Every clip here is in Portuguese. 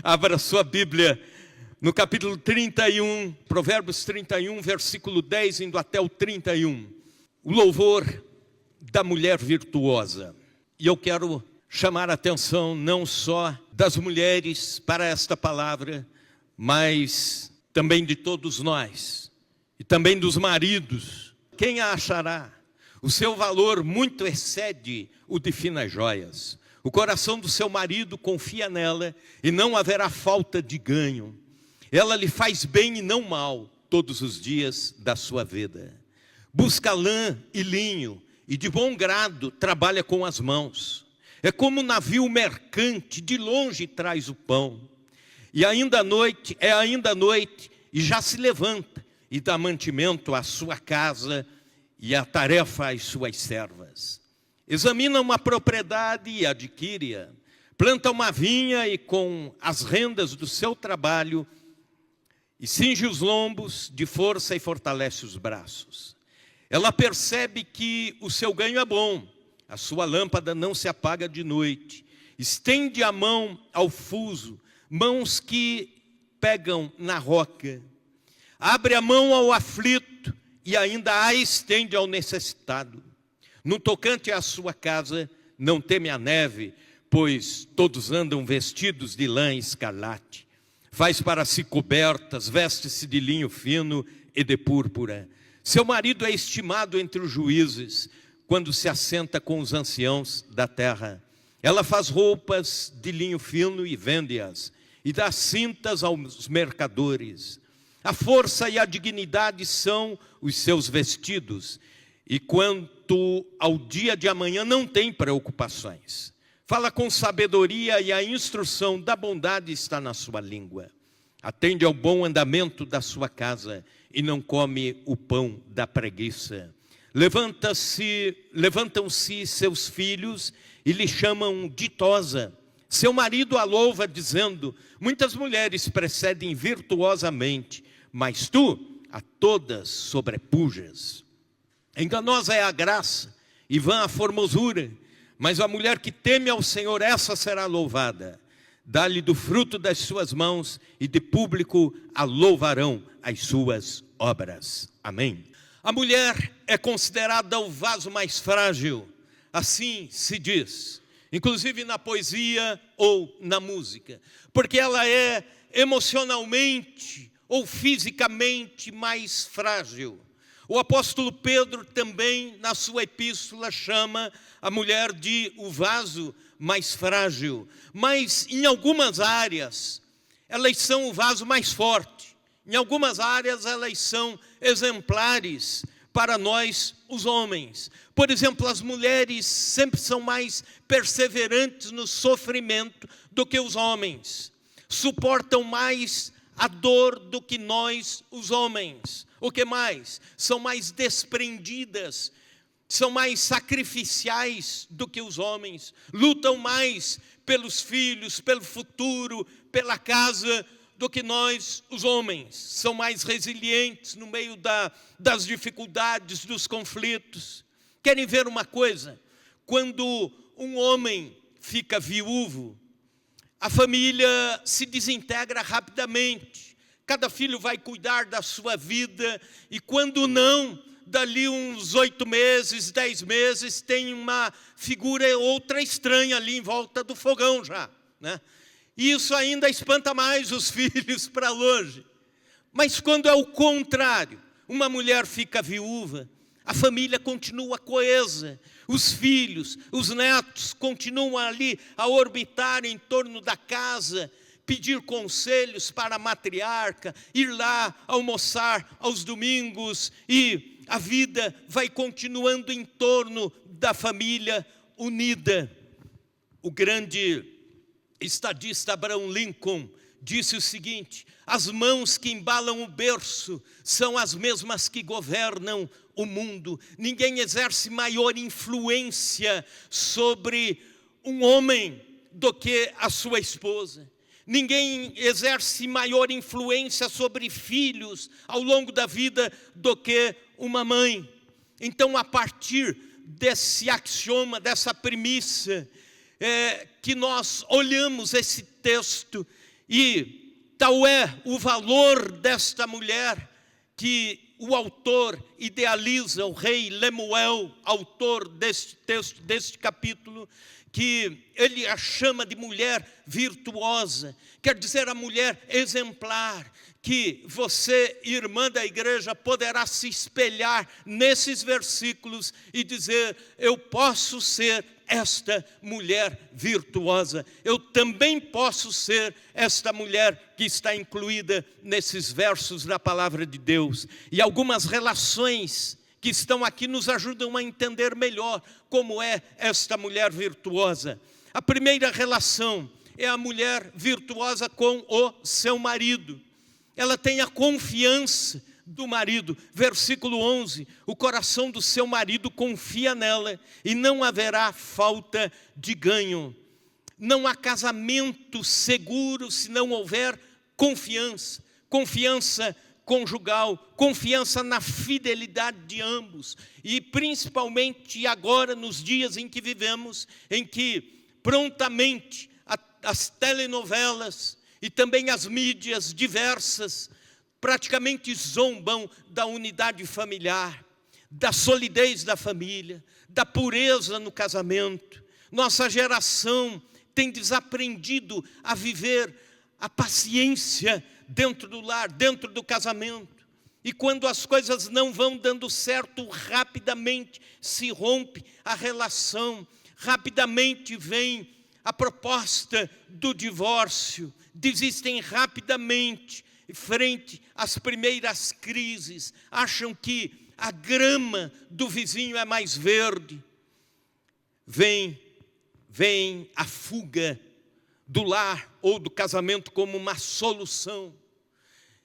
Abra sua Bíblia no capítulo 31, Provérbios 31, versículo 10, indo até o 31. O louvor da mulher virtuosa. E eu quero chamar a atenção não só das mulheres para esta palavra, mas também de todos nós. E também dos maridos. Quem a achará? O seu valor muito excede o de finas joias. O coração do seu marido confia nela e não haverá falta de ganho. Ela lhe faz bem e não mal todos os dias da sua vida. Busca lã e linho e de bom grado trabalha com as mãos. É como um navio mercante, de longe traz o pão. E ainda noite e já se levanta e dá mantimento à sua casa e a tarefa às suas servas. Examina uma propriedade e adquire-a. Planta uma vinha e com as rendas do seu trabalho e cinge os lombos de força e fortalece os braços. Ela percebe que o seu ganho é bom. A sua lâmpada não se apaga de noite. Estende a mão ao fuso, mãos que pegam na roca. Abre a mão ao aflito e ainda a estende ao necessitado. No tocante à sua casa, não teme a neve, pois todos andam vestidos de lã escarlate. Faz para si cobertas, veste-se de linho fino e de púrpura. Seu marido é estimado entre os juízes, quando se assenta com os anciãos da terra. Ela faz roupas de linho fino e vende-as, e dá cintas aos mercadores. A força e a dignidade são os seus vestidos, e quanto ao dia de amanhã não tem preocupações. Fala com sabedoria e a instrução da bondade está na sua língua. Atende ao bom andamento da sua casa e não come o pão da preguiça. Levantam-se seus filhos e lhe chamam ditosa. Seu marido a louva dizendo, muitas mulheres precedem virtuosamente, mas tu a todas sobrepujas. Enganosa é a graça e vã a formosura, mas a mulher que teme ao Senhor, essa será louvada. Dá-lhe do fruto das suas mãos e de público a louvarão as suas obras. Amém. A mulher é considerada o vaso mais frágil, assim se diz, inclusive na poesia ou na música, porque ela é emocionalmente ou fisicamente mais frágil. O apóstolo Pedro também, na sua epístola, chama a mulher de o vaso mais frágil. Mas em algumas áreas, elas são o vaso mais forte. Em algumas áreas, elas são exemplares para nós, os homens. Por exemplo, as mulheres sempre são mais perseverantes no sofrimento do que os homens. Suportam mais a dor do que nós, os homens. O que mais? São mais desprendidas, são mais sacrificiais do que os homens, lutam mais pelos filhos, pelo futuro, pela casa, do que nós, os homens. São mais resilientes no meio das dificuldades, dos conflitos. Querem ver uma coisa? Quando um homem fica viúvo, a família se desintegra rapidamente. Cada filho vai cuidar da sua vida e quando não, dali uns 8 meses, 10 meses, tem uma figura outra estranha ali em volta do fogão já, né? E isso ainda espanta mais os filhos para longe. Mas quando é o contrário, uma mulher fica viúva, a família continua coesa, os filhos, os netos continuam ali a orbitar em torno da casa, pedir conselhos para a matriarca, ir lá almoçar aos domingos e a vida vai continuando em torno da família unida. O grande estadista Abraham Lincoln disse o seguinte, as mãos que embalam o berço são as mesmas que governam o mundo. Ninguém exerce maior influência sobre um homem do que a sua esposa. Ninguém exerce maior influência sobre filhos ao longo da vida do que uma mãe. Então, a partir desse axioma, dessa premissa, que nós olhamos esse texto E tal é o valor desta mulher que o autor idealiza, o rei Lemuel, autor deste texto, deste capítulo, que ele a chama de mulher virtuosa, quer dizer a mulher exemplar, que você, irmã da igreja, poderá se espelhar nesses versículos e dizer: eu posso ser esta mulher virtuosa, eu também posso ser esta mulher que está incluída nesses versos da palavra de Deus. E algumas relações que estão aqui nos ajudam a entender melhor como é esta mulher virtuosa. A primeira relação é a mulher virtuosa com o seu marido. Ela tem a confiança do marido. Versículo 11, o coração do seu marido confia nela e não haverá falta de ganho. Não há casamento seguro se não houver confiança. Confiança conjugal, confiança na fidelidade de ambos. E principalmente agora, nos dias em que vivemos, em que prontamente as telenovelas e também as mídias diversas praticamente zombam da unidade familiar, da solidez da família, da pureza no casamento. Nossa geração tem desaprendido a viver a paciência dentro do lar, dentro do casamento. E quando as coisas não vão dando certo, rapidamente se rompe a relação, rapidamente vem a proposta do divórcio, desistem rapidamente frente às primeiras crises, acham que a grama do vizinho é mais verde. Vem a fuga do lar ou do casamento como uma solução.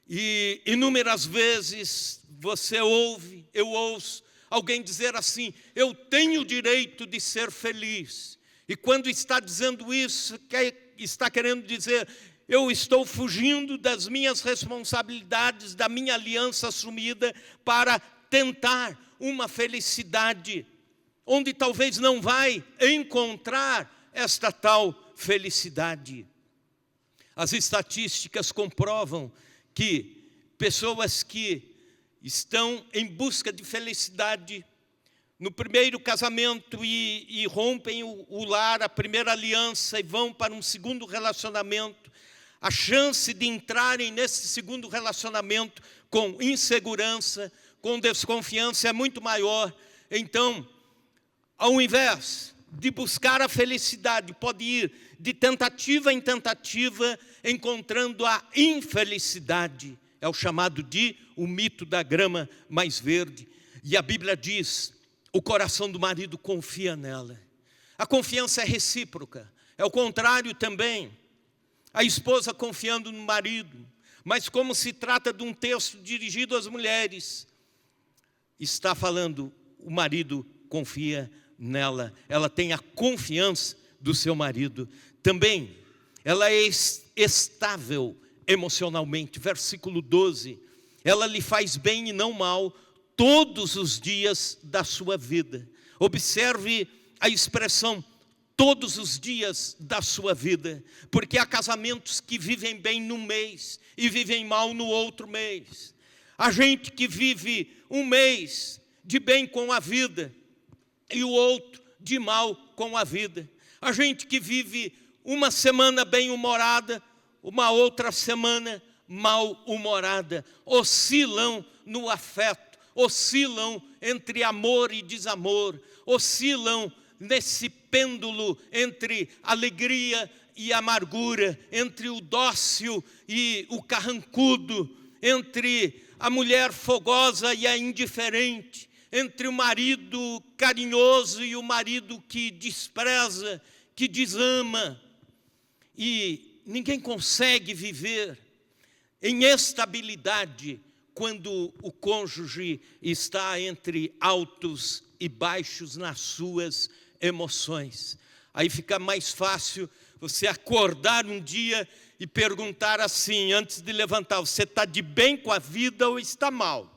E inúmeras vezes você ouve, eu ouço alguém dizer assim: eu tenho o direito de ser feliz. E quando está dizendo isso, está querendo dizer: eu estou fugindo das minhas responsabilidades, da minha aliança assumida para tentar uma felicidade, onde talvez não vai encontrar esta tal felicidade. As estatísticas comprovam que pessoas que estão em busca de felicidade no primeiro casamento e rompem o lar, a primeira aliança, e vão para um segundo relacionamento, a chance de entrarem nesse segundo relacionamento com insegurança, com desconfiança é muito maior. Então, ao invés de buscar a felicidade, pode ir de tentativa em tentativa, encontrando a infelicidade. É o chamado de o mito da grama mais verde. E a Bíblia diz: o coração do marido confia nela. A confiança é recíproca. É o contrário também. A esposa confiando no marido. Mas como se trata de um texto dirigido às mulheres, está falando: o marido confia nela. Ela tem a confiança do seu marido. Também, ela é estável emocionalmente. Versículo 12. Ela lhe faz bem e não mal todos os dias da sua vida. Observe a expressão todos os dias da sua vida, porque há casamentos que vivem bem num mês e vivem mal no outro mês. Há gente que vive um mês de bem com a vida e o outro de mal com a vida. Há gente que vive uma semana bem-humorada, uma outra semana mal-humorada. Oscilam no afeto, oscilam entre amor e desamor, oscilam nesse pêndulo entre alegria e amargura, entre o dócil e o carrancudo, entre a mulher fogosa e a indiferente, entre o marido carinhoso e o marido que despreza, que desama. E ninguém consegue viver em estabilidade quando o cônjuge está entre altos e baixos nas suas emoções. Aí fica mais fácil você acordar um dia e perguntar assim, antes de levantar: você está de bem com a vida ou está mal?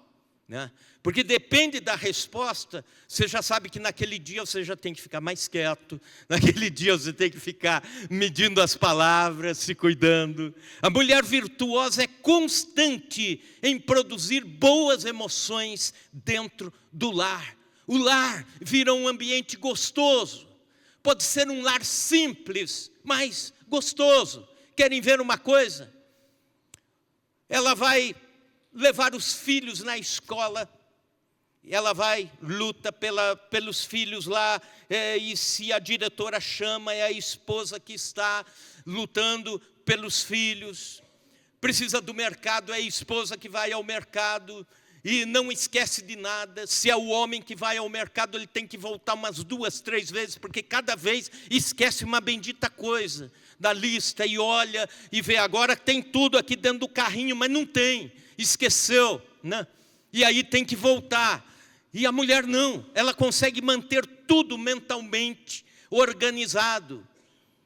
né? Porque depende da resposta, você já sabe que naquele dia você já tem que ficar mais quieto, naquele dia você tem que ficar medindo as palavras, se cuidando. A mulher virtuosa é constante em produzir boas emoções dentro do lar. O lar vira um ambiente gostoso, pode ser um lar simples, mas gostoso. Querem ver uma coisa? Ela vai levar os filhos na escola, ela vai, luta pelos filhos lá, e se a diretora chama, é a esposa que está lutando pelos filhos. Precisa do mercado, é a esposa que vai ao mercado, e não esquece de nada. Se é o homem que vai ao mercado, ele tem que voltar umas 2, 3 vezes, porque cada vez esquece uma bendita coisa da lista, e olha, e vê, agora tem tudo aqui dentro do carrinho, mas não tem, esqueceu, né? E aí tem que voltar. E a mulher não, ela consegue manter tudo mentalmente organizado.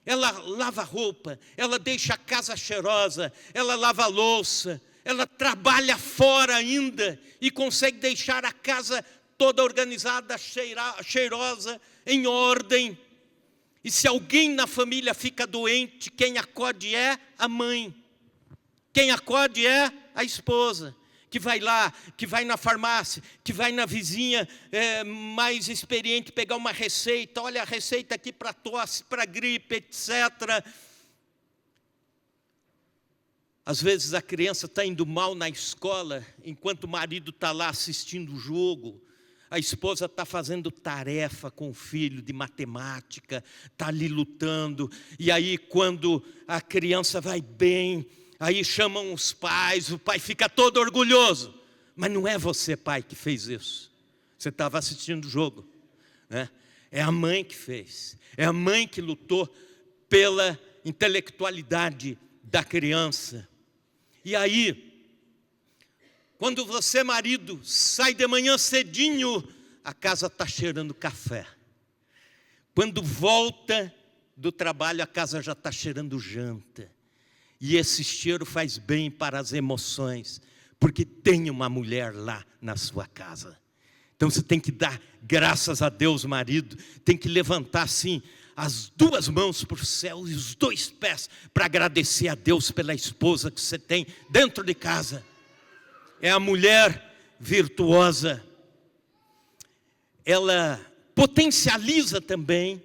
Ela lava roupa, ela deixa a casa cheirosa, ela lava a louça, ela trabalha fora ainda e consegue deixar a casa toda organizada, cheirosa, em ordem. E se alguém na família fica doente, quem acode é a mãe. Quem acode é a esposa, que vai lá, que vai na farmácia, que vai na vizinha mais experiente pegar uma receita. Olha a receita aqui para tosse, para gripe, etc. Às vezes a criança está indo mal na escola, enquanto o marido está lá assistindo o jogo. A esposa está fazendo tarefa com o filho de matemática, está ali lutando. E aí quando a criança vai bem, aí chamam os pais, o pai fica todo orgulhoso. Mas não é você, pai, que fez isso. Você estava assistindo o jogo, né? É a mãe que fez. É a mãe que lutou pela intelectualidade da criança. E aí, quando você, marido, sai de manhã cedinho, a casa está cheirando café. Quando volta do trabalho, a casa já está cheirando janta. E esse cheiro faz bem para as emoções, porque tem uma mulher lá na sua casa. Então você tem que dar graças a Deus, marido, tem que levantar assim as 2 mãos para o céu e os 2 pés para agradecer a Deus pela esposa que você tem dentro de casa. É a mulher virtuosa. Ela potencializa também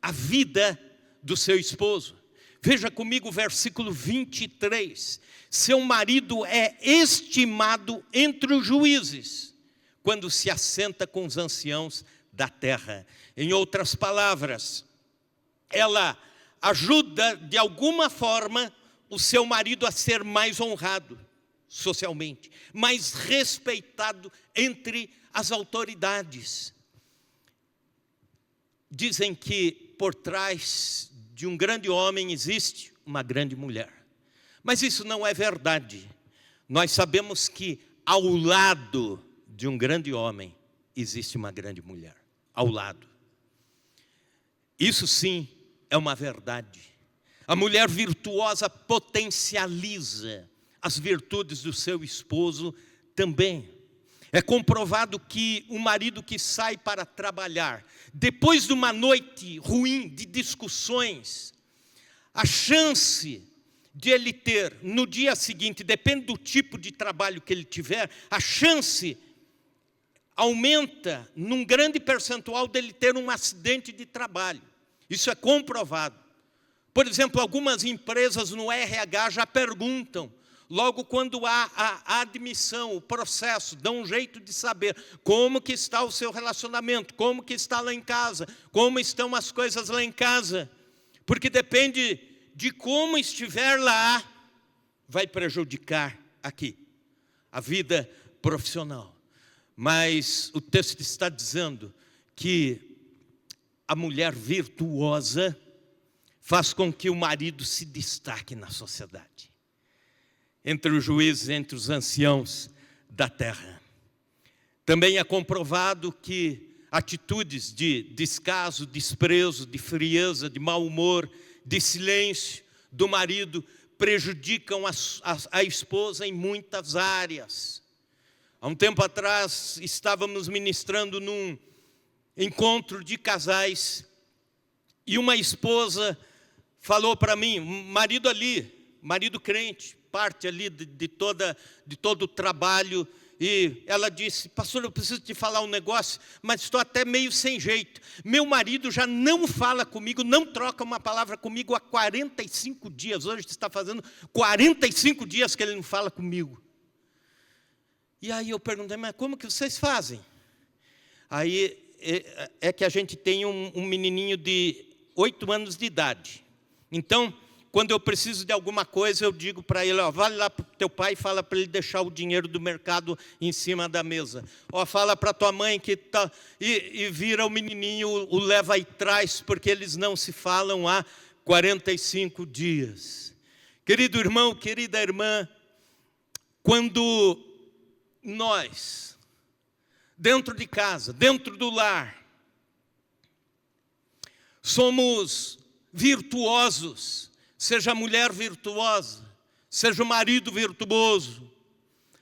a vida do seu esposo. Veja comigo o versículo 23. Seu marido é estimado entre os juízes, quando se assenta com os anciãos da terra. Em outras palavras, ela ajuda de alguma forma o seu marido a ser mais honrado socialmente, mais respeitado entre as autoridades. Dizem que por trás de um grande homem existe uma grande mulher. Mas isso não é verdade. Nós sabemos que ao lado de um grande homem existe uma grande mulher. Ao lado. Isso sim é uma verdade. A mulher virtuosa potencializa as virtudes do seu esposo também. É comprovado que o marido que sai para trabalhar, depois de uma noite ruim de discussões, a chance de ele ter no dia seguinte, depende do tipo de trabalho que ele tiver, a chance aumenta num grande percentual dele ter um acidente de trabalho. Isso é comprovado. Por exemplo, algumas empresas no RH já perguntam, logo quando há a admissão, o processo, dão um jeito de saber como que está o seu relacionamento, como que está lá em casa, como estão as coisas lá em casa. Porque depende de como estiver lá, vai prejudicar aqui, a vida profissional. Mas o texto está dizendo que a mulher virtuosa faz com que o marido se destaque na sociedade, entre os juízes, entre os anciãos da terra. Também é comprovado que atitudes de descaso, desprezo, de frieza, de mau humor, de silêncio do marido prejudicam a esposa em muitas áreas. Há um tempo atrás, estávamos ministrando num encontro de casais, e uma esposa falou para mim, marido ali, marido crente, parte ali de todo o trabalho, e ela disse, pastor, eu preciso te falar um negócio, mas estou até meio sem jeito. Meu marido já não fala comigo, não troca uma palavra comigo há 45 dias. Hoje está fazendo 45 dias que ele não fala comigo. E aí eu perguntei, mas como que vocês fazem? Aí é que a gente tem um menininho de 8 anos de idade. Então, quando eu preciso de alguma coisa, eu digo para ele, ó, vai lá para o teu pai e fala para ele deixar o dinheiro do mercado em cima da mesa. Ó, fala para tua mãe que tá... E vira o menininho, o leva e traz, porque eles não se falam há 45 dias. Querido irmão, querida irmã, quando nós, dentro de casa, dentro do lar, somos virtuosos, seja a mulher virtuosa, seja o marido virtuoso,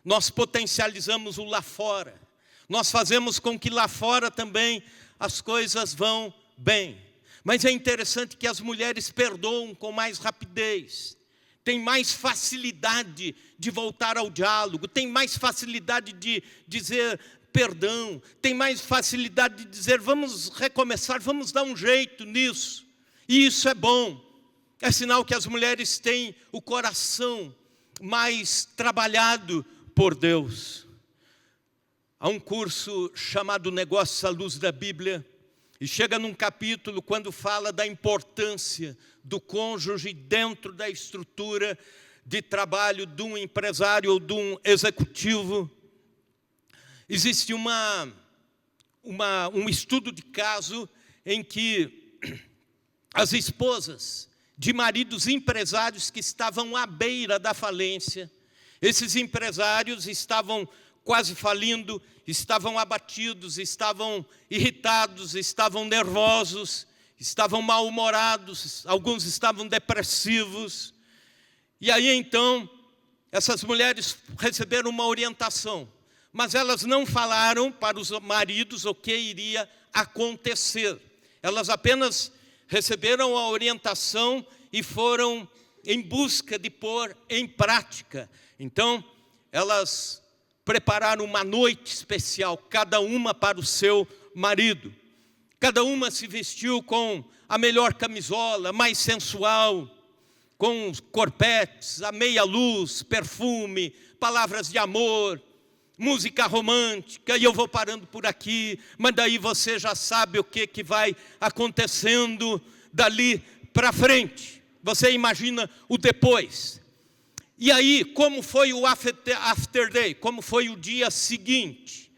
nós potencializamos o lá fora, nós fazemos com que lá fora também as coisas vão bem. Mas é interessante que as mulheres perdoam com mais rapidez, tem mais facilidade de voltar ao diálogo, tem mais facilidade de dizer perdão, tem mais facilidade de dizer vamos recomeçar, vamos dar um jeito nisso. E isso é bom, é sinal que as mulheres têm o coração mais trabalhado por Deus. Há um curso chamado Negócios à Luz da Bíblia, e chega num capítulo quando fala da importância do cônjuge dentro da estrutura de trabalho de um empresário ou de um executivo. Existe um estudo de caso em que as esposas de maridos empresários que estavam à beira da falência, esses empresários estavam quase falindo, estavam abatidos, estavam irritados, estavam nervosos, estavam mal-humorados, alguns estavam depressivos. E aí então, essas mulheres receberam uma orientação, mas elas não falaram para os maridos o que iria acontecer. Elas apenas receberam a orientação e foram em busca de pôr em prática. Então, elas prepararam uma noite especial, cada uma para o seu marido. Cada uma se vestiu com a melhor camisola, mais sensual, com corpetes, a meia luz, perfume, palavras de amor, música romântica, e eu vou parando por aqui, mas daí você já sabe o que vai acontecendo dali para frente. Você imagina o depois. E aí, como foi o after day? Como foi o dia seguinte?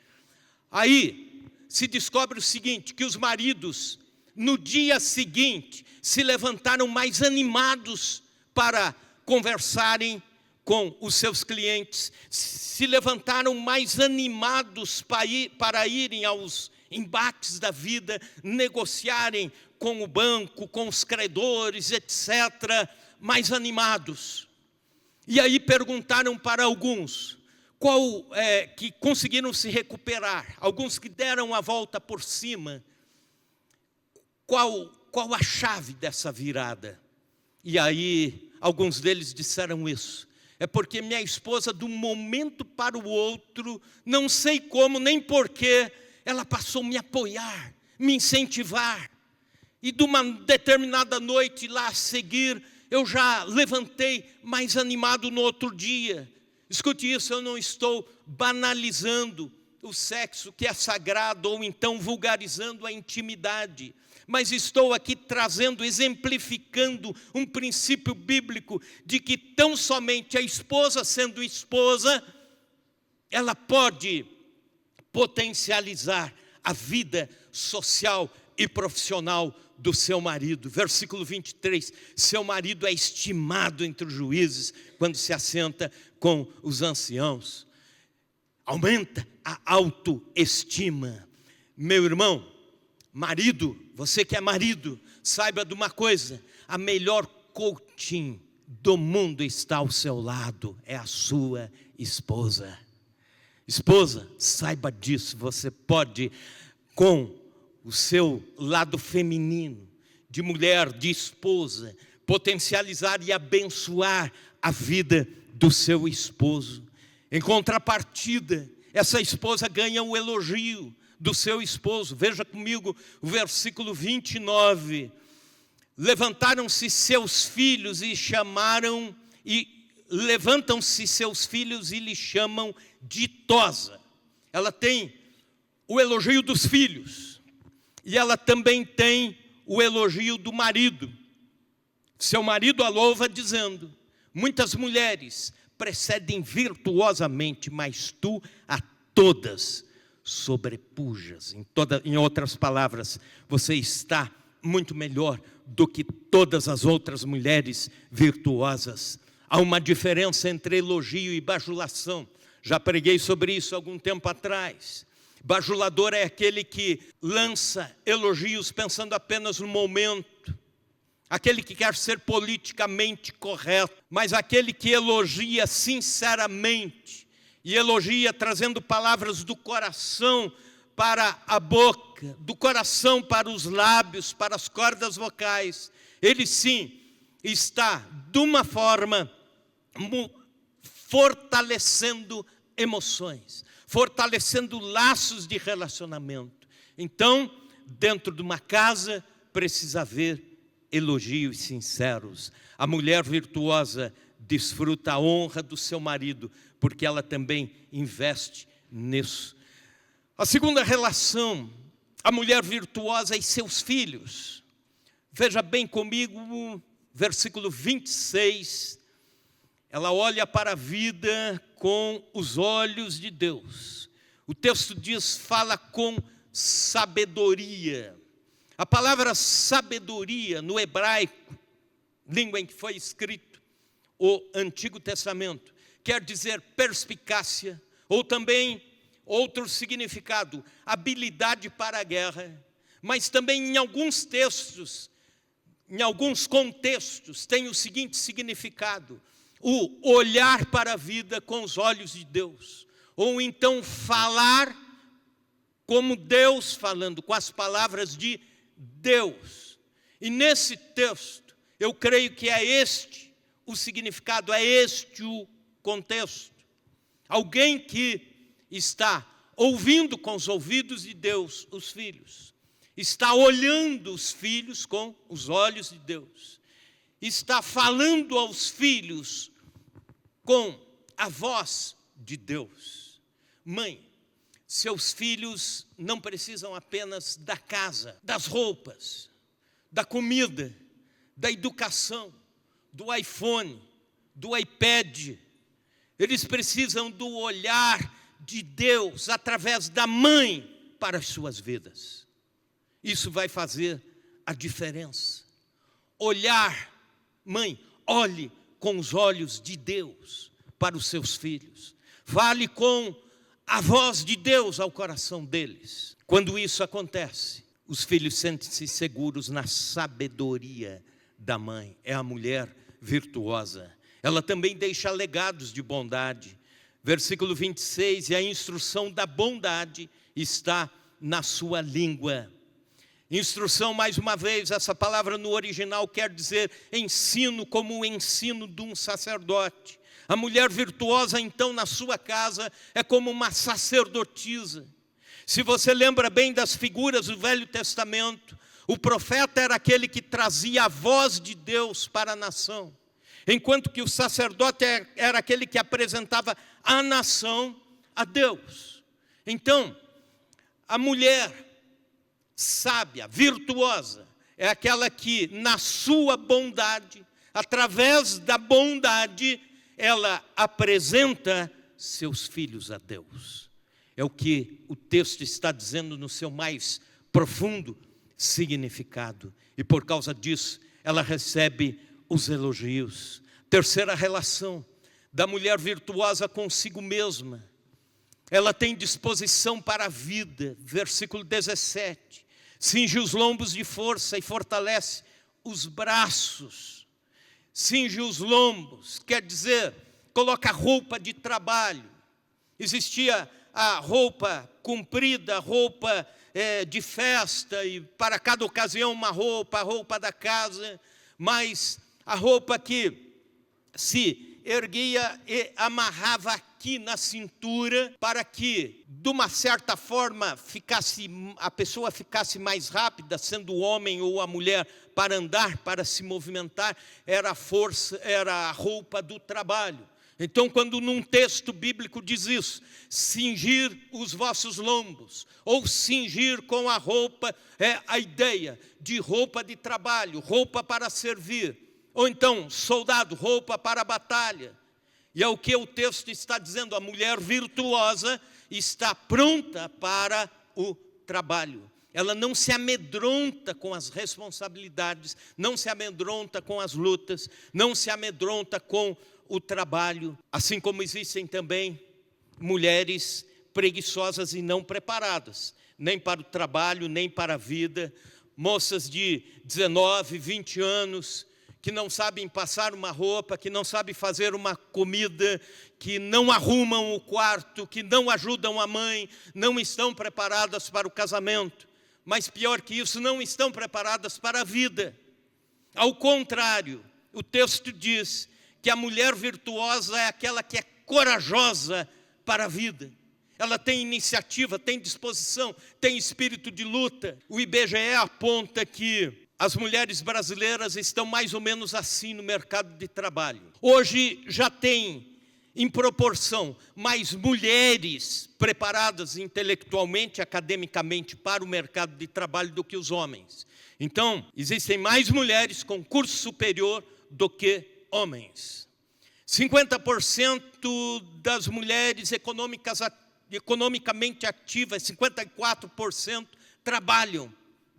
Aí se descobre o seguinte, que os maridos, no dia seguinte, se levantaram mais animados para conversarem com os seus clientes, se levantaram mais animados para irem aos embates da vida, negociarem com o banco, com os credores, etc., mais animados. E aí perguntaram para alguns, que conseguiram se recuperar, alguns que deram a volta por cima, qual a chave dessa virada? E aí alguns deles disseram isso, é porque minha esposa, de um momento para o outro, não sei como nem porquê, ela passou a me apoiar, me incentivar, e de uma determinada noite lá a seguir, eu já levantei mais animado no outro dia. Escute isso, eu não estou banalizando o sexo que é sagrado ou então vulgarizando a intimidade, mas estou aqui trazendo, exemplificando um princípio bíblico de que tão somente a esposa sendo esposa, ela pode potencializar a vida social e profissional do seu marido. Versículo 23, seu marido é estimado entre os juízes quando se assenta com os anciãos. Aumenta a autoestima. Meu irmão, marido, você que é marido, saiba de uma coisa, a melhor coaching do mundo está ao seu lado, é a sua esposa. Esposa, saiba disso, você pode, com o seu lado feminino, de mulher, de esposa, potencializar e abençoar a vida do seu esposo. Em contrapartida, essa esposa ganha o elogio do seu esposo. Veja comigo o versículo 29. Levantaram-se seus filhos e chamaram, e levantam-se seus filhos e lhe chamam ditosa. Ela tem o elogio dos filhos, e ela também tem o elogio do marido. Seu marido a louva dizendo: muitas mulheres precedem virtuosamente, mas tu a todas sobrepujas. Em outras palavras, você está muito melhor do que todas as outras mulheres virtuosas. Há uma diferença entre elogio e bajulação. Já preguei sobre isso algum tempo atrás. Bajulador é aquele que lança elogios pensando apenas no momento, aquele que quer ser politicamente correto, mas aquele que elogia sinceramente, e elogia trazendo palavras do coração para a boca, do coração para os lábios, para as cordas vocais. Ele sim está, de uma forma, fortalecendo emoções, fortalecendo laços de relacionamento. Então, dentro de uma casa, precisa haver elogios sinceros. A mulher virtuosa desfruta a honra do seu marido, porque ela também investe nisso. A segunda relação, a mulher virtuosa e seus filhos. Veja bem comigo, versículo 26. Ela olha para a vida com os olhos de Deus. O texto diz, fala com sabedoria. A palavra sabedoria no hebraico, língua em que foi escrito o Antigo Testamento, quer dizer perspicácia, ou também outro significado, habilidade para a guerra. Mas também em alguns textos, em alguns contextos, tem o seguinte significado: o olhar para a vida com os olhos de Deus, ou então falar como Deus falando, com as palavras de Deus. E nesse texto, eu creio que é este o significado, é este o contexto. Alguém que está ouvindo com os ouvidos de Deus os filhos, está olhando os filhos com os olhos de Deus, está falando aos filhos com a voz de Deus. Mãe, seus filhos não precisam apenas da casa, das roupas, da comida, da educação, do iPhone, do iPad. Eles precisam do olhar de Deus através da mãe para as suas vidas. Isso vai fazer a diferença. Olhar, mãe, olhe com os olhos de Deus para os seus filhos. Fale com a voz de Deus ao coração deles. Quando isso acontece, os filhos sentem-se seguros na sabedoria da mãe. É a mulher virtuosa. Ela também deixa legados de bondade. Versículo 26, e a instrução da bondade está na sua língua. Instrução, mais uma vez, essa palavra no original quer dizer ensino, como o ensino de um sacerdote. A mulher virtuosa, então, na sua casa, é como uma sacerdotisa. Se você lembra bem das figuras do Velho Testamento, o profeta era aquele que trazia a voz de Deus para a nação, enquanto que o sacerdote era aquele que apresentava a nação a Deus. Então, a mulher sábia, virtuosa, é aquela que na sua bondade, através da bondade, ela apresenta seus filhos a Deus. É o que o texto está dizendo no seu mais profundo significado. E por causa disso, ela recebe os elogios. Terceira relação da mulher virtuosa consigo mesma. Ela tem disposição para a vida. Versículo 17. Cinge os lombos de força e fortalece os braços. Cinge os lombos, quer dizer, coloca roupa de trabalho. Existia a roupa comprida, a roupa de festa, e para cada ocasião uma roupa, a roupa da casa, mas a roupa que se erguia e amarrava aqui na cintura, para que, de uma certa forma, a pessoa ficasse mais rápida, sendo o homem ou a mulher, para andar, para se movimentar, era a roupa do trabalho. Então, quando num texto bíblico diz isso, cingir os vossos lombos, ou cingir com a roupa, é a ideia de roupa de trabalho, roupa para servir, ou então, soldado, roupa para a batalha. E é o que o texto está dizendo, a mulher virtuosa está pronta para o trabalho. Ela não se amedronta com as responsabilidades, não se amedronta com as lutas, não se amedronta com o trabalho. Assim como existem também mulheres preguiçosas e não preparadas, nem para o trabalho, nem para a vida. Moças de 19, 20 anos, que não sabem passar uma roupa, que não sabem fazer uma comida, que não arrumam o quarto, que não ajudam a mãe, não estão preparadas para o casamento. Mas pior que isso, não estão preparadas para a vida. Ao contrário, o texto diz que a mulher virtuosa é aquela que é corajosa para a vida. Ela tem iniciativa, tem disposição, tem espírito de luta. O IBGE aponta que as mulheres brasileiras estão mais ou menos assim no mercado de trabalho. Hoje já tem, em proporção, mais mulheres preparadas intelectualmente, academicamente para o mercado de trabalho do que os homens. Então, existem mais mulheres com curso superior do que homens. 50% das mulheres economicamente ativas, 54% trabalham,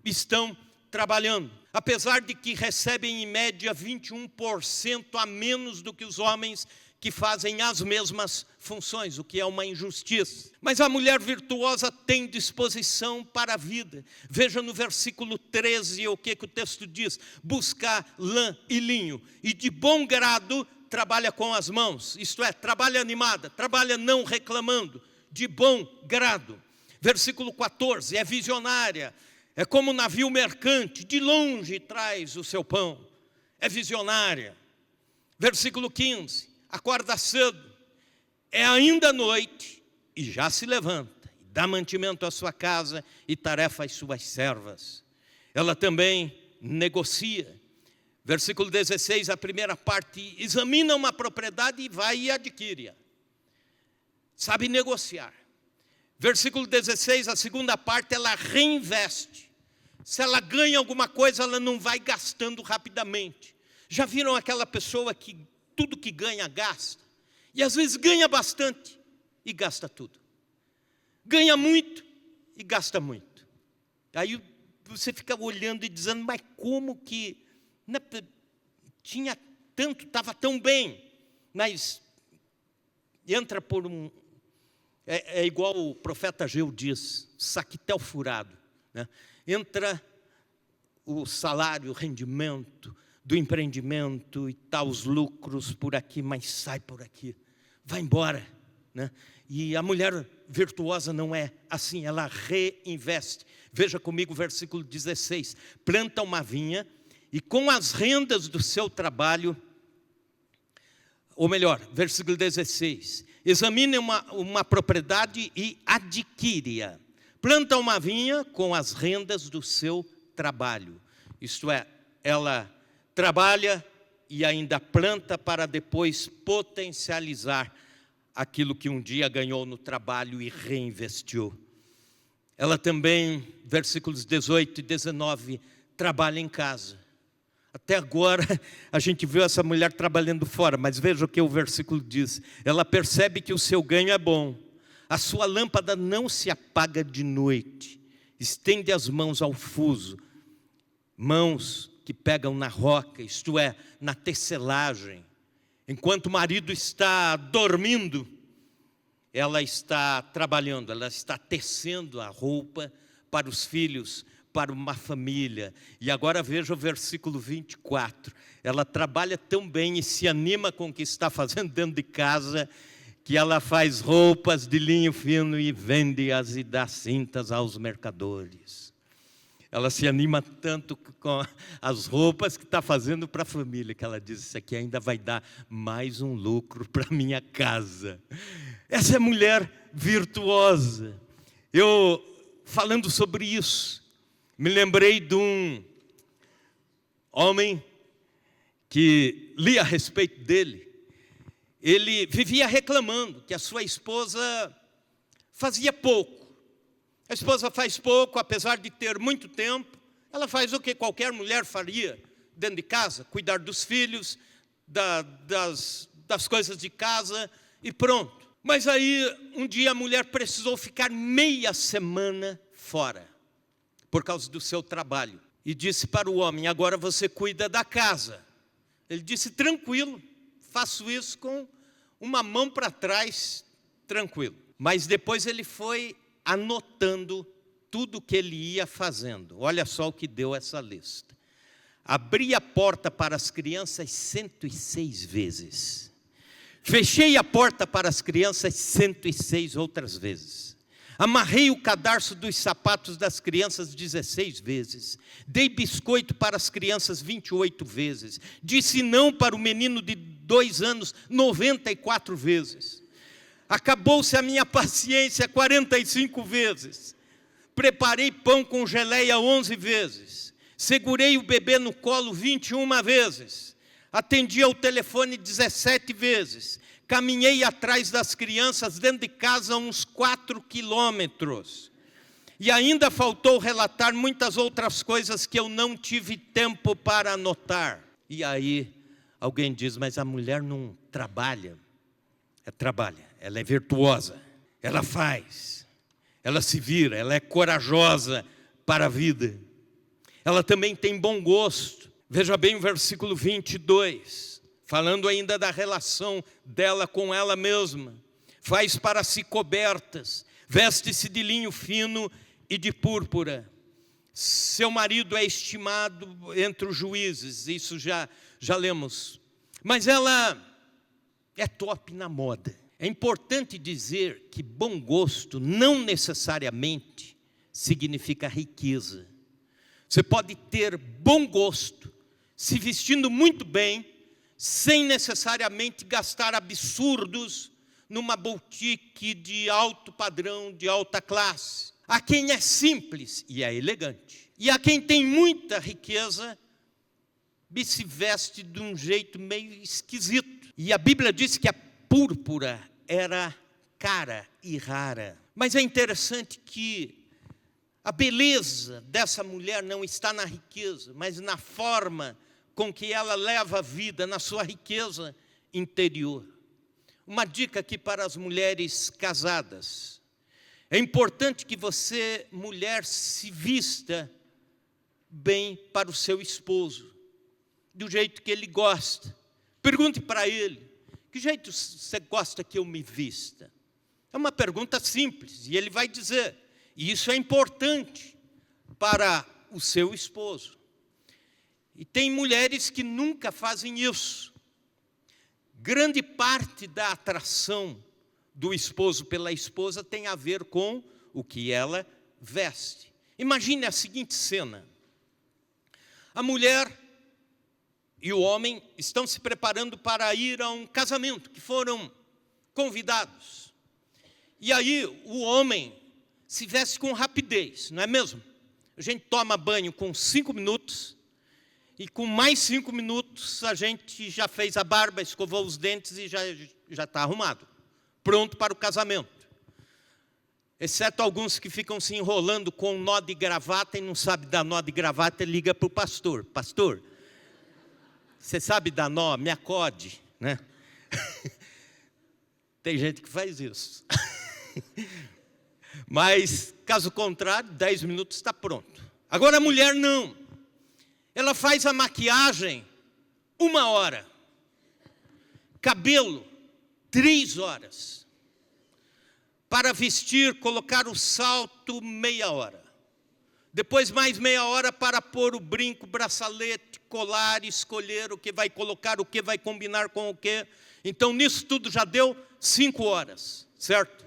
estão trabalhando, apesar de que recebem em média 21% a menos do que os homens que fazem as mesmas funções, o que é uma injustiça. Mas a mulher virtuosa tem disposição para a vida. Veja no versículo 13 o que o texto diz: buscar lã e linho, e de bom grado trabalha com as mãos, isto é, trabalha animada, trabalha não reclamando, de bom grado. Versículo 14, é visionária, é como um navio mercante, de longe traz o seu pão, é visionária. Versículo 15, acorda cedo, é ainda noite, e já se levanta, e dá mantimento à sua casa, e tarefa às suas servas. Ela também negocia. Versículo 16, a primeira parte, examina uma propriedade e vai e adquire-a. Sabe negociar. Versículo 16, a segunda parte, ela reinveste. Se ela ganha alguma coisa, ela não vai gastando rapidamente. Já viram aquela pessoa que tudo que ganha, gasta? E às vezes ganha bastante e gasta tudo. Ganha muito e gasta muito. Aí você fica olhando e dizendo, mas como que tinha tanto, estava tão bem, mas entra por um... É igual o profeta Ageu diz, saquitel furado, né? Entra o salário, o rendimento do empreendimento e tal, os lucros por aqui, mas sai por aqui, vai embora, né? E a mulher virtuosa não é assim, ela reinveste. Veja comigo o versículo 16, planta uma vinha e com as rendas do seu trabalho, ou melhor, versículo 16, examine uma propriedade e adquire-a. Planta uma vinha com as rendas do seu trabalho. Isto é, ela trabalha e ainda planta para depois potencializar aquilo que um dia ganhou no trabalho e reinvestiu. Ela também, versículos 18 e 19, trabalha em casa. Até agora a gente viu essa mulher trabalhando fora, mas veja o que o versículo diz. Ela percebe que o seu ganho é bom. A sua lâmpada não se apaga de noite. Estende as mãos ao fuso. Mãos que pegam na roca, isto é, na tecelagem. Enquanto o marido está dormindo, ela está trabalhando, ela está tecendo a roupa para os filhos, para uma família. E agora veja o versículo 24. Ela trabalha tão bem e se anima com o que está fazendo dentro de casa, que ela faz roupas de linho fino e vende-as e dá cintas aos mercadores. Ela se anima tanto com as roupas que está fazendo para a família, que ela diz, isso aqui ainda vai dar mais um lucro para minha casa. Essa é mulher virtuosa. Eu, falando sobre isso, me lembrei de um homem que li a respeito dele. Ele vivia reclamando que a sua esposa fazia pouco. A esposa faz pouco, apesar de ter muito tempo. Ela faz o que qualquer mulher faria dentro de casa, cuidar dos filhos, das coisas de casa e pronto. Mas aí, um dia a mulher precisou ficar meia semana fora, por causa do seu trabalho. E disse para o homem, agora você cuida da casa. Ele disse, tranquilo, faço isso com uma mão para trás, tranquilo. Mas depois ele foi anotando tudo o que ele ia fazendo. Olha só o que deu essa lista. Abri a porta para as crianças 106 vezes. Fechei a porta para as crianças 106 outras vezes. Amarrei o cadarço dos sapatos das crianças 16 vezes. Dei biscoito para as crianças 28 vezes. Disse não para o menino de 2 anos 94 vezes. Acabou-se a minha paciência 45 vezes. Preparei pão com geleia 11 vezes. Segurei o bebê no colo 21 vezes. Atendi ao telefone 17 vezes. Caminhei atrás das crianças dentro de casa uns 4 quilômetros. E ainda faltou relatar muitas outras coisas que eu não tive tempo para anotar. E aí alguém diz, mas a mulher não trabalha. Trabalha, ela é virtuosa, ela faz, ela se vira, ela é corajosa para a vida. Ela também tem bom gosto. Veja bem o versículo 22, falando ainda da relação dela com ela mesma. Faz para si cobertas, veste-se de linho fino e de púrpura. Seu marido é estimado entre os juízes, isso já lemos. Mas ela é top na moda. É importante dizer que bom gosto não necessariamente significa riqueza. Você pode ter bom gosto, se vestindo muito bem, sem necessariamente gastar absurdos numa boutique de alto padrão, de alta classe. Há quem é simples e é elegante. E há quem tem muita riqueza e se veste de um jeito meio esquisito. E a Bíblia diz que a púrpura era cara e rara. Mas é interessante que a beleza dessa mulher não está na riqueza, mas na forma com que ela leva a vida, na sua riqueza interior. Uma dica aqui para as mulheres casadas. É importante que você, mulher, se vista bem para o seu esposo, do jeito que ele gosta. Pergunte para ele, que jeito você gosta que eu me vista? É uma pergunta simples, e ele vai dizer, e isso é importante para o seu esposo. E tem mulheres que nunca fazem isso. Grande parte da atração do esposo pela esposa tem a ver com o que ela veste. Imagine a seguinte cena. A mulher e o homem estão se preparando para ir a um casamento, que foram convidados. E aí o homem se veste com rapidez, não é mesmo? A gente toma banho com 5 minutos, e com mais 5 minutos a gente já fez a barba, escovou os dentes e já está arrumado, pronto para o casamento. Exceto alguns que ficam se enrolando com um nó de gravata e não sabe dar nó de gravata, liga para o pastor. Pastor, você sabe dar nó? Me acode, né? Tem gente que faz isso. Mas, caso contrário, 10 minutos está pronto. Agora a mulher não. Ela faz a maquiagem 1 hora. Cabelo, 3 horas. Para vestir, colocar o salto, meia hora. Depois mais meia hora para pôr o brinco, braçalete, colar, escolher o que vai colocar, o que vai combinar com o que. Então, nisso tudo já deu 5 horas, certo?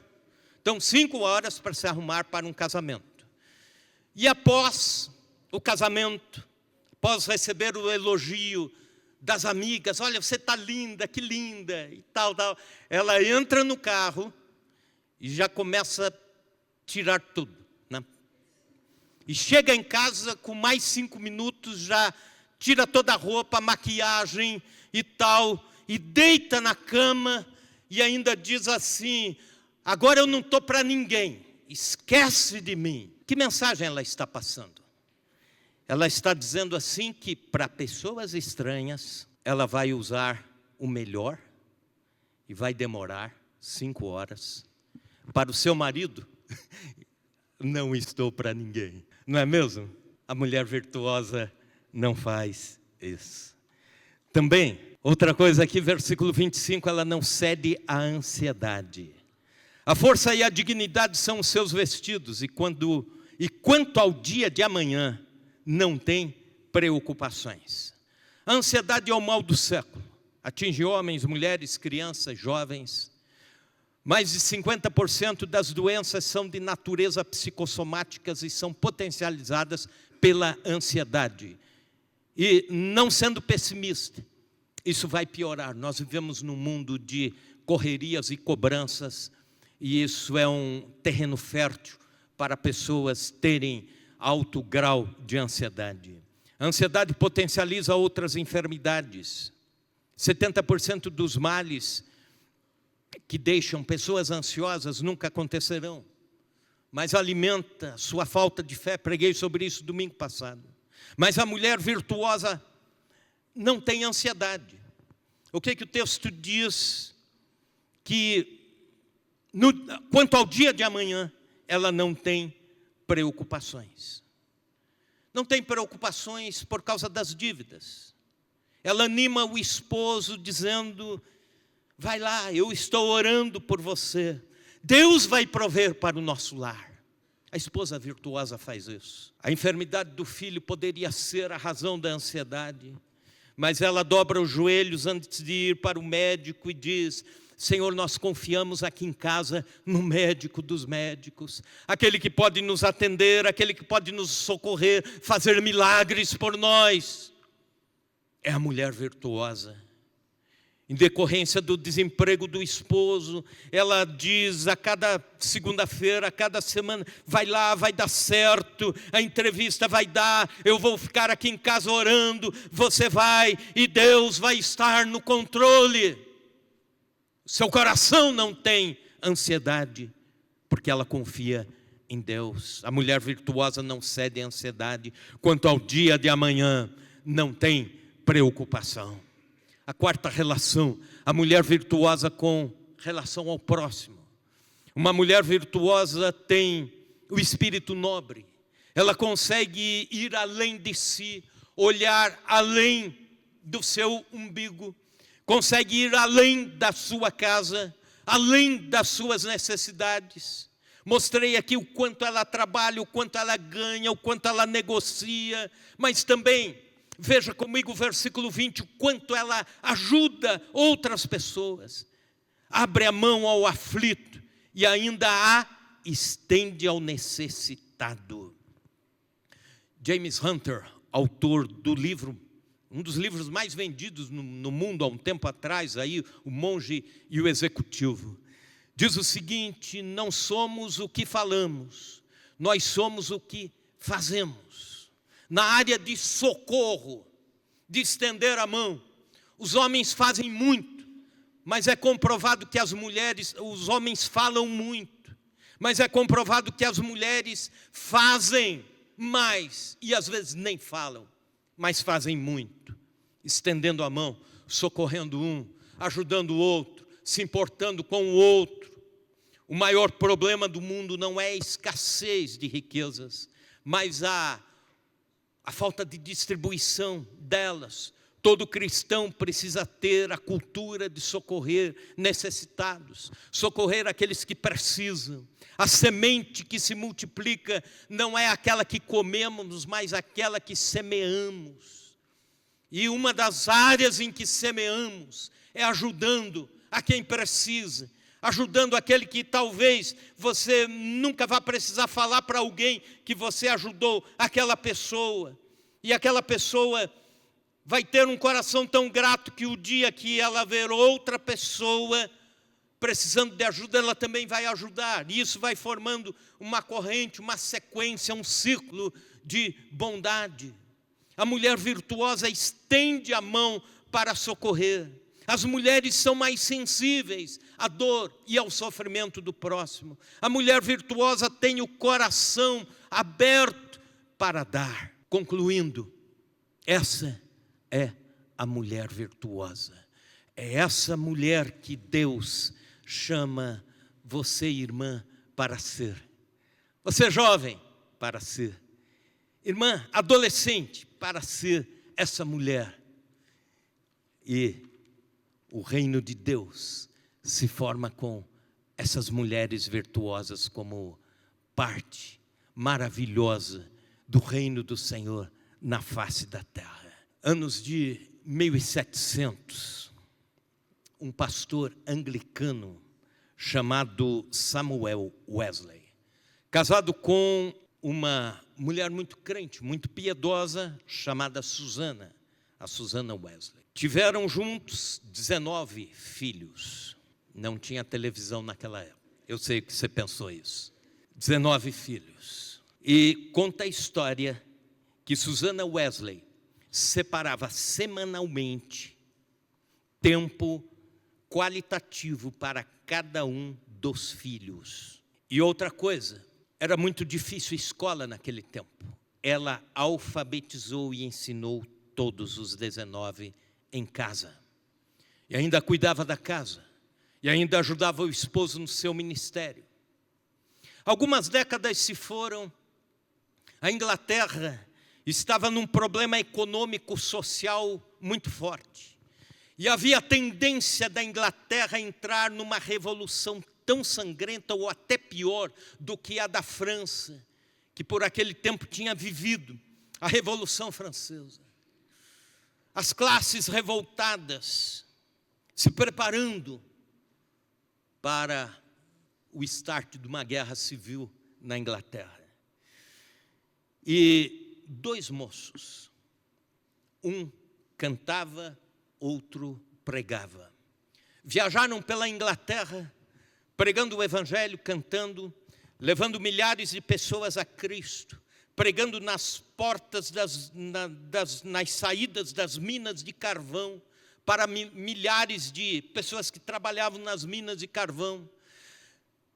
Então, 5 horas para se arrumar para um casamento. E após o casamento, após receber o elogio das amigas, olha, você está linda, que linda, e tal. Ela entra no carro e já começa a tirar tudo, né? E chega em casa, com mais 5 minutos, já tira toda a roupa, a maquiagem e tal, e deita na cama e ainda diz assim: agora eu não estou para ninguém, esquece de mim. Que mensagem ela está passando? Ela está dizendo assim que para pessoas estranhas, ela vai usar o melhor e vai demorar 5 horas. Para o seu marido, não estou para ninguém. Não é mesmo? A mulher virtuosa não faz isso. Também, outra coisa aqui, versículo 25, ela não cede à ansiedade. A força e a dignidade são os seus vestidos, e quanto ao dia de amanhã, não tem preocupações. A ansiedade é o mal do século. Atinge homens, mulheres, crianças, jovens. Mais de 50% das doenças são de natureza psicossomáticas e são potencializadas pela ansiedade. E não sendo pessimista, isso vai piorar. Nós vivemos num mundo de correrias e cobranças, e isso é um terreno fértil para pessoas terem alto grau de ansiedade. A ansiedade potencializa outras enfermidades. 70% dos males que deixam pessoas ansiosas nunca acontecerão, mas alimenta sua falta de fé. Preguei sobre isso domingo passado. Mas a mulher virtuosa não tem ansiedade. O que o texto diz? Que quanto ao dia de amanhã, ela não tem preocupações. Não tem preocupações por causa das dívidas. Ela anima o esposo dizendo: vai lá, eu estou orando por você. Deus vai prover para o nosso lar. A esposa virtuosa faz isso. A enfermidade do filho poderia ser a razão da ansiedade, mas ela dobra os joelhos antes de ir para o médico e diz: Senhor, nós confiamos aqui em casa no médico dos médicos, aquele que pode nos atender, aquele que pode nos socorrer, fazer milagres por nós. É a mulher virtuosa. Em decorrência do desemprego do esposo, ela diz a cada segunda-feira, a cada semana: vai lá, vai dar certo, a entrevista vai dar, eu vou ficar aqui em casa orando, você vai e Deus vai estar no controle. Seu coração não tem ansiedade, porque ela confia em Deus. A mulher virtuosa não cede à ansiedade. Quanto ao dia de amanhã, não tem preocupação. A quarta relação, a mulher virtuosa com relação ao próximo. Uma mulher virtuosa tem o espírito nobre. Ela consegue ir além de si, olhar além do seu umbigo, consegue ir além da sua casa, além das suas necessidades. Mostrei aqui o quanto ela trabalha, o quanto ela ganha, o quanto ela negocia, mas também, veja comigo o versículo 20, o quanto ela ajuda outras pessoas. Abre a mão ao aflito e ainda a estende ao necessitado. James Hunter, autor do livro, um dos livros mais vendidos no mundo há um tempo atrás, aí, O Monge e o Executivo, diz o seguinte: não somos o que falamos, nós somos o que fazemos. Na área de socorro, de estender a mão, os homens fazem muito, mas é comprovado que os homens falam muito, mas é comprovado que as mulheres fazem mais, e às vezes nem falam, mas fazem muito, estendendo a mão, socorrendo um, ajudando o outro, se importando com o outro. O maior problema do mundo não é a escassez de riquezas, mas a falta de distribuição delas. Todo cristão precisa ter a cultura de socorrer necessitados, socorrer aqueles que precisam. A semente que se multiplica não é aquela que comemos, mas aquela que semeamos. E uma das áreas em que semeamos é ajudando a quem precisa, ajudando aquele que talvez você nunca vá precisar falar para alguém que você ajudou aquela pessoa. E aquela pessoa vai ter um coração tão grato que o dia que ela ver outra pessoa precisando de ajuda, ela também vai ajudar. E isso vai formando uma corrente, uma sequência, um ciclo de bondade. A mulher virtuosa estende a mão para socorrer. As mulheres são mais sensíveis à dor e ao sofrimento do próximo. A mulher virtuosa tem o coração aberto para dar. Concluindo, essa é a mulher virtuosa. É essa mulher que Deus chama você, irmã, para ser. Você jovem, para ser. Irmã, adolescente, para ser essa mulher. E o reino de Deus se forma com essas mulheres virtuosas como parte maravilhosa do reino do Senhor na face da terra. Anos de 1700, um pastor anglicano chamado Samuel Wesley, casado com uma mulher muito crente, muito piedosa, chamada Susana, a Susana Wesley. Tiveram juntos 19 filhos. Não tinha televisão naquela época. Eu sei que você pensou isso. 19 filhos. E conta a história que Susana Wesley separava semanalmente tempo qualitativo para cada um dos filhos. E outra coisa, era muito difícil a escola naquele tempo. Ela alfabetizou e ensinou todos os 19 em casa. E ainda cuidava da casa. E ainda ajudava o esposo no seu ministério. Algumas décadas se foram. A Inglaterra estava num problema econômico social muito forte. E havia a tendência da Inglaterra a entrar numa revolução tão sangrenta ou até pior do que a da França, que por aquele tempo tinha vivido a Revolução Francesa. As classes revoltadas se preparando para o start de uma guerra civil na Inglaterra. E 2 moços, um cantava, outro pregava. Viajaram pela Inglaterra, pregando o evangelho, cantando, levando milhares de pessoas a Cristo, pregando nas portas, nas saídas das minas de carvão, para milhares de pessoas que trabalhavam nas minas de carvão,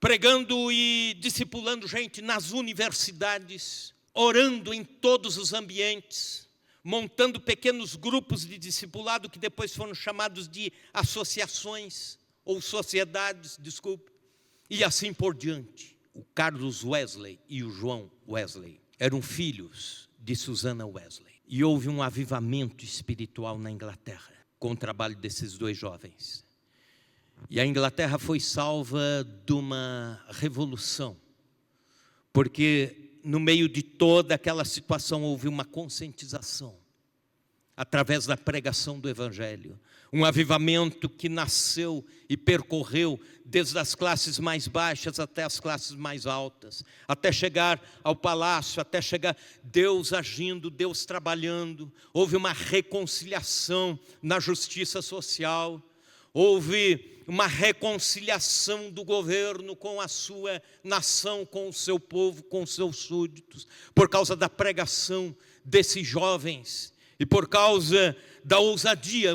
pregando e discipulando gente nas universidades, orando em todos os ambientes, montando pequenos grupos de discipulado que depois foram chamados de associações, ou sociedades, e assim por diante. O Carlos Wesley e o João Wesley eram filhos de Susana Wesley. E houve um avivamento espiritual na Inglaterra, com o trabalho desses 2 jovens. E a Inglaterra foi salva de uma revolução, porque no meio de toda aquela situação houve uma conscientização, através da pregação do Evangelho. Um avivamento que nasceu e percorreu desde as classes mais baixas até as classes mais altas, até chegar ao palácio, até chegar Deus agindo, Deus trabalhando. Houve uma reconciliação na justiça social, houve uma reconciliação do governo com a sua nação, com o seu povo, com os seus súditos, por causa da pregação desses jovens e por causa da ousadia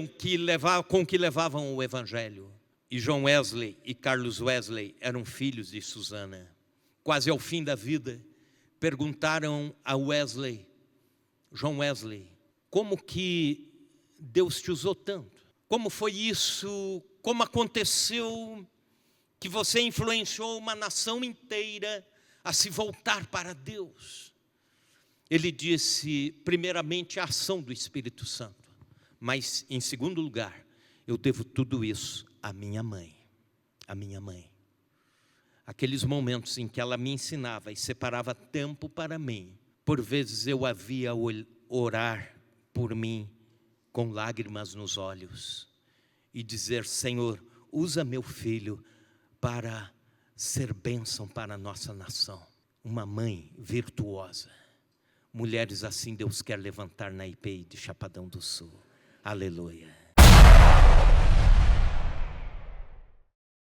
com que levavam o Evangelho. E John Wesley e Carlos Wesley eram filhos de Susana. Quase ao fim da vida, perguntaram a Wesley, John Wesley, como que Deus te usou tanto? Como foi isso? Como aconteceu que você influenciou uma nação inteira a se voltar para Deus? Ele disse, primeiramente, a ação do Espírito Santo. Mas, em segundo lugar, eu devo tudo isso à minha mãe. À minha mãe. Aqueles momentos em que ela me ensinava e separava tempo para mim. Por vezes eu havia orar por mim com lágrimas nos olhos, e dizer: Senhor, usa meu filho para ser bênção para a nossa nação. Uma mãe virtuosa. Mulheres assim Deus quer levantar na IPI de Chapadão do Sul. Aleluia.